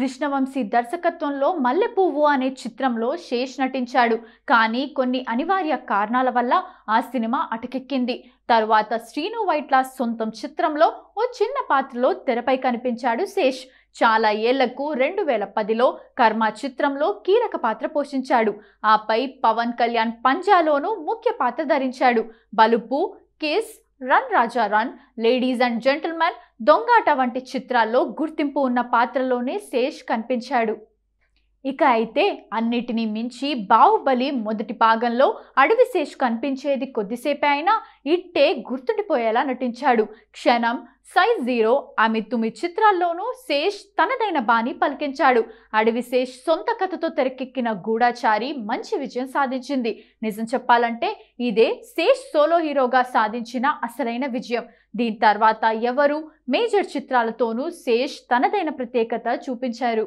కృష్ణవంశీ దర్శకత్వంలో మల్లెపువ్వు అనే చిత్రంలో శేష్ నటించాడు. కానీ కొన్ని అనివార్య కారణాల వల్ల ఆ సినిమా అటకెక్కింది. తర్వాత శ్రీను వైట్ల సొంతం చిత్రంలో ఓ చిన్న పాత్రలో తెరపై కనిపించాడు శేష్. చాలా ఏళ్లకు 2010లో కర్మ చిత్రంలో కీలక పాత్ర పోషించాడు. ఆపై పవన్ కళ్యాణ్ పంజాలోనూ ముఖ్య పాత్ర ధరించాడు. బలుపు, కేస్, run Raja run, ladies and gentlemen, Dongata వంటి చిత్రాల్లో గుర్తింపు ఉన్న పాత్రలోనే శేష్ కనిపించాడు. ఇక అయితే అన్నిటినీ మించి బాహుబలి మొదటి భాగంలో అడవి శేష్ కనిపించేది కొద్దిసేపే అయినా ఇట్టే గుర్తుండిపోయేలా నటించాడు. క్షణం, సైజ్ జీరో, అమి తుమి చిత్రాల్లోనూ శేష్ తనదైన బాణి పలికించాడు. అడవి శేష్ సొంత కథతో తెరకెక్కిన గూఢాచారి మంచి విజయం సాధించింది. నిజం చెప్పాలంటే ఇదే శేష్ సోలో హీరోగా సాధించిన అసలైన విజయం. దీని తర్వాత ఎవరు మేజర్ చిత్రాలతోనూ శేష్ తనదైన ప్రత్యేకత చూపించారు.